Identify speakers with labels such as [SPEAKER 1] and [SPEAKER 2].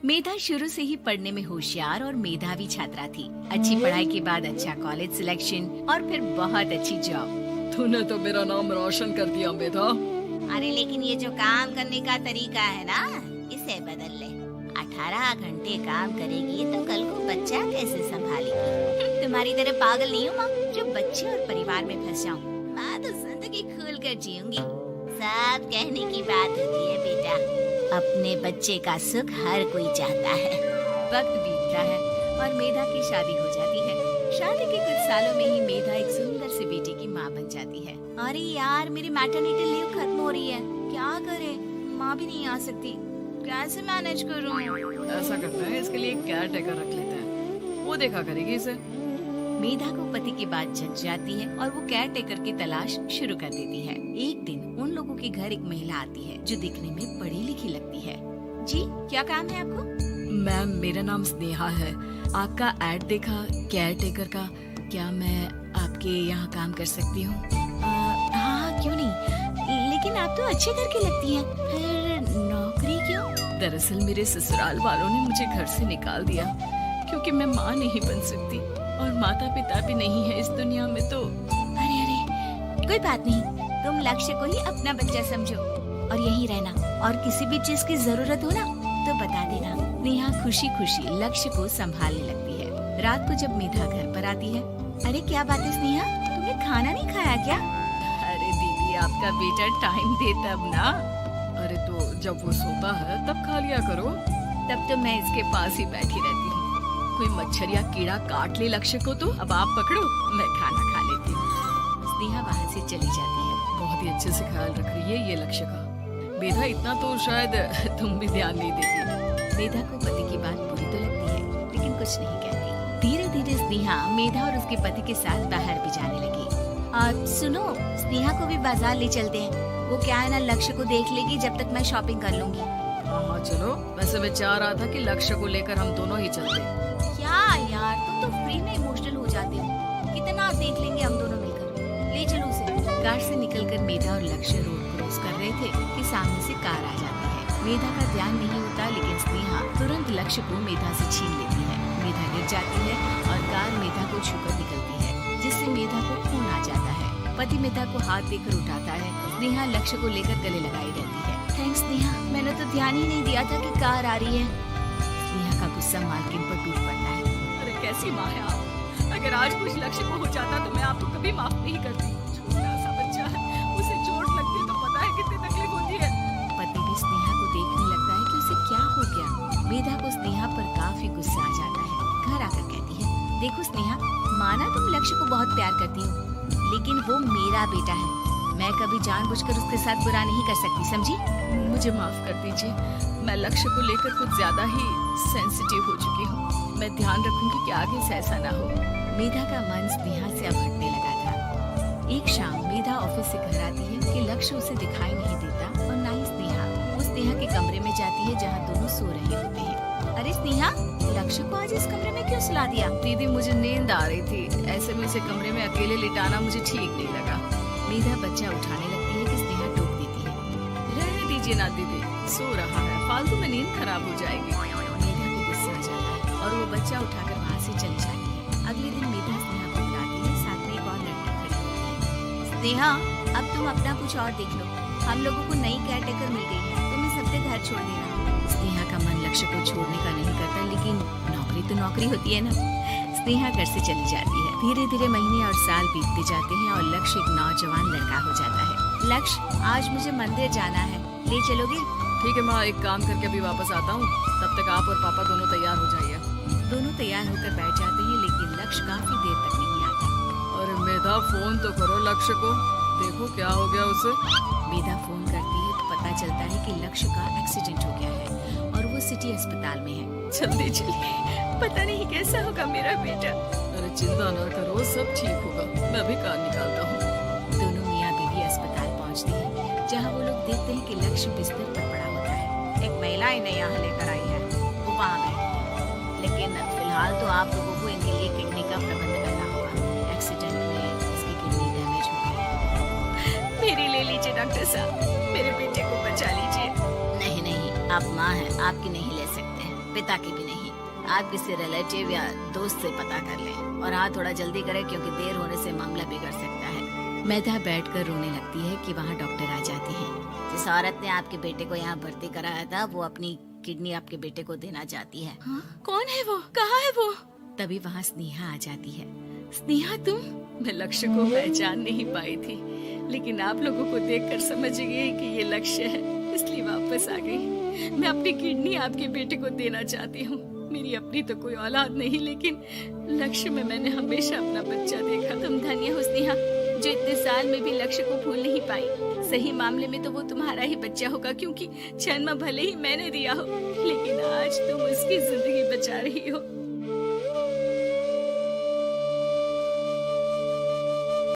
[SPEAKER 1] मेधा शुरू से ही पढ़ने में होशियार और मेधावी छात्रा थी। अच्छी पढ़ाई के बाद अच्छा कॉलेज सिलेक्शन और फिर बहुत अच्छी जॉब।
[SPEAKER 2] तूने तो मेरा नाम रोशन कर दिया मेधा।
[SPEAKER 1] अरे लेकिन ये जो काम करने का तरीका है ना, इसे बदल ले। 18 घंटे काम करेगी तो कल को बच्चा कैसे संभालेगी? तुम्हारी तरह पागल नहीं हूँ माँ, जो बच्चे और परिवार में फंस जाऊँ। मैं तो जिंदगी खुल कर जीऊंगी। सब कहने की बात होती है बेटा, अपने बच्चे का सुख हर कोई चाहता है। वक्त बीतता है और मेधा की शादी हो जाती है। शादी के कुछ सालों में ही मेधा एक सुंदर सी बेटी की माँ बन जाती है। अरे यार, मेरी मैटरनिटी लीव खत्म हो रही है, क्या करे? माँ भी नहीं आ सकती, कैसे मैनेज करूँ?
[SPEAKER 2] ऐसा करते हैं, इसके लिए केयर टेकर रख लेते हैं, वो देखा करेगी इसे।
[SPEAKER 1] मेधा को पति की बात जच जाती है और वो केयर टेकर की तलाश शुरू कर देती है। एक दिन उन लोगों के घर एक महिला आती है जो दिखने में पढ़ी लिखी लगती है। जी, क्या काम है आपको?
[SPEAKER 2] मैम, मेरा नाम स्नेहा है। आपका एड देखा केयर टेकर का, क्या मैं आपके यहाँ काम कर सकती हूँ?
[SPEAKER 1] हाँ, क्यों नहीं, लेकिन आप तो अच्छे घर की लगती हैं, फिर नौकरी क्यों?
[SPEAKER 2] दरअसल मेरे ससुराल वालों ने मुझे घर से निकाल दिया क्योंकि मैं माँ नहीं बन सकती और माता पिता भी नहीं है इस दुनिया में। तो
[SPEAKER 1] अरे कोई बात नहीं, तुम लक्ष्य को ही अपना बच्चा समझो और यहीं रहना, और किसी भी चीज की जरूरत हो ना तो बता देना। नेहा खुशी खुशी लक्ष्य को संभालने लगती है। रात को जब मेधा घर पर आती है, अरे क्या बात है स्नेहा, तुमने खाना नहीं खाया क्या?
[SPEAKER 2] अरे दीदी, आपका बेटा टाइम दे तब ना। अरे तो जब वो सोता है तब खा लिया करो।
[SPEAKER 1] तब तो मैं इसके पास ही बैठी रहती हूँ।
[SPEAKER 2] कोई मच्छर या कीड़ा काट ले लक्ष्य को तो अब आप पकड़ो, मैं खाना खा लेती हूँ।
[SPEAKER 1] स्नेहा वहाँ से चली जाती है।
[SPEAKER 2] बहुत ही अच्छे से ख्याल रख रही है ये लक्ष्य का। मेधा, इतना तो शायद तुम भी ध्यान नहीं देती।
[SPEAKER 1] मेधा को पति की बात बुरी तो लगती है, लेकिन कुछ नहीं कहती। धीरे धीरे स्नेहा मेधा और उसके पति के साथ बाहर भी जाने लगी। सुनो, स्नेहा को भी बाजार ले चलते हैं। वो क्या है ना, लक्ष्य को देख लेगी जब तक मैं शॉपिंग कर लूंगी।
[SPEAKER 2] हाँ चलो, वैसे मैं चाह रहा था कि लक्ष्य को लेकर हम दोनों ही चलते।
[SPEAKER 1] क्या यार, तुम तो फ्री में इमोशनल हो जाते हो। कितना देख लेंगे हम दोनों मिलकर, ले चलो उसे। कार से निकलकर मेधा और लक्ष्य रोड क्रॉस कर रहे थे कि सामने से कार आ जाती है। मेधा का ध्यान नहीं होता, लेकिन स्नेहा तुरंत लक्ष्य को मेधा से छीन लेती है। मेधा गिर जाती है और कार मेधा को छूकर निकलती है, जिससे मेधा को खून आ जाता है। पति मेधा को हाथ देकर उठाता है। स्नेहा लक्ष्य को लेकर गले लगाई रहती है। थैंक्स स्नेहा, मैंने तो ध्यान ही नहीं दिया था कि कार आ रही है। स्नेहा का गुस्सा मालकिन पर टूट पड़ता है।
[SPEAKER 2] अरे कैसी माँ है आप, अगर आज कुछ लक्ष्य को हो जाता तो मैं आपको कभी माफ नहीं करती। छोटा सा बच्चा है, उसे चोट लगती तो पता है कितनी तकलीफ होती है।
[SPEAKER 1] पति भी स्नेहा को देखने लगता है कि उसे क्या हो गया। मेधा को स्नेहा पर काफी गुस्सा आ जाता है। घर आकर कहती है, देखो स्नेहा, माना तुम लक्ष्य को बहुत प्यार करती हो, लेकिन वो मेरा बेटा है। मैं कभी जानबूझकर उसके साथ बुरा नहीं कर सकती, समझी?
[SPEAKER 2] मुझे माफ कर दीजिए, मैं लक्ष्य को लेकर कुछ ज्यादा ही सेंसिटिव हो चुकी हूँ। मैं ध्यान रखूंगी कि आगे से ऐसा ना हो।
[SPEAKER 1] मेधा का मन स्नेहा से अब हटने लगा था। एक शाम मेधा ऑफिस से घर आती है कि लक्ष्य उसे दिखाई नहीं देता और ना ही स्नेहा। वो स्नेहा के कमरे में जाती है जहाँ दोनों सो रहे होते हैं। अरे स्नेहा, लक्ष्य को आज इस कमरे में क्यों सुला दिया?
[SPEAKER 2] दीदी, मुझे नींद आ रही थी, ऐसे में इसे कमरे में अकेले लिटाना मुझे ठीक नहीं लगा।
[SPEAKER 1] मेधा बच्चा उठाने लगती है कि स्नेहा टोक देती है।
[SPEAKER 2] रहने दीजिए ना दीदी, सो रहा है, फालतू में नींद खराब हो जाएगी।
[SPEAKER 1] मेधा को गुस्सा आ जाता है और वो बच्चा उठाकर वहाँ से चली जाती है। अगले दिन मेधा स्नेहा को बुलाती है, साथ में एक और लड़की खड़ी होती है। स्नेहा, अब तुम अपना कुछ और देख लो, हम लोगों को नई केयर टेकर मिल गई है, तुम इस हफ्ते घर छोड़ देना। स्नेहा का मन लक्ष्य को छोड़ने का नहीं करता, लेकिन नौकरी तो नौकरी होती है ना। स्नेहा घर से चली जाती है। धीरे धीरे महीने और साल बीतते जाते हैं और लक्ष्य एक नौजवान लड़का हो जाता है। लक्ष्य, आज मुझे मंदिर जाना है, ले चलोगे?
[SPEAKER 2] ठीक है माँ, एक काम करके अभी वापस आता हूँ, तब तक आप और पापा दोनों तैयार हो जाइए।
[SPEAKER 1] दोनों तैयार होकर बैठ जाते हैं, लेकिन लक्ष्य काफी देर तक नहीं आता।
[SPEAKER 2] अरे मेधा, फोन तो करो लक्ष्य को, देखो क्या हो गया उसे।
[SPEAKER 1] मेधा फोन करती है तो पता चलता है कि लक्ष्य का एक्सीडेंट हो गया है और वो सिटी अस्पताल में है।
[SPEAKER 2] जल्दी चलिए,
[SPEAKER 1] पता नहीं कैसा होगा मेरा बेटा।
[SPEAKER 2] अरे चिंता न करो, सब ठीक होगा, मैं भी कार निकालता हूँ।
[SPEAKER 1] दोनों मियाँ बीवी अस्पताल पहुँचते हैं, जहाँ वो लोग देखते हैं कि लक्ष्य बिस्तर पर पड़ा होता है। एक महिला इन्हें यहाँ लेकर आई है, वो वहाँ बैठी है, लेकिन फिलहाल तो आप लोगों को इनके लिए किडनी का प्रबंध करना होगा। एक्सीडेंट में इसकी किडनी डैमेज हो गई। मेरी ले लीजिए डॉक्टर साहब, मेरे बेटे को बचा लीजिए। नहीं नहीं, आप माँ हैं, आपकी नहीं ले सकते। पिता की भी नहीं। आप किसी रिलेटिव या दोस्त से पता कर लें और हाँ थोड़ा जल्दी करें क्योंकि देर होने से मामला बिगड़ सकता है। मेधा बैठकर रोने लगती है कि वहाँ डॉक्टर आ जाते हैं। जिस औरत ने आपके बेटे को यहाँ भर्ती कराया था वो अपनी किडनी आपके बेटे को देना चाहती है।
[SPEAKER 2] हाँ? कौन है वो? कहाँ है वो?
[SPEAKER 1] तभी वहाँ स्नेहा आ जाती है।
[SPEAKER 2] स्नेहा तुम? मैं लक्ष्य को पहचान नहीं पाई थी, लेकिन आप लोगों को देखकर समझ गई कि ये लक्ष्य है, इसलिए वापस आ गई। मैं अपनी किडनी आपके बेटे को देना चाहती हूँ। मेरी अपनी तो कोई औलाद नहीं, लेकिन लक्ष्य में मैंने हमेशा अपना बच्चा देखा। तुम धन्य हो स्नेहा, जो इतने साल में भी लक्ष्य को भूल नहीं पाई। सही मामले में तो वो तुम्हारा ही बच्चा होगा, क्योंकि जन्म भले ही मैंने दिया हो, लेकिन आज तुम उसकी जिंदगी बचा रही हो।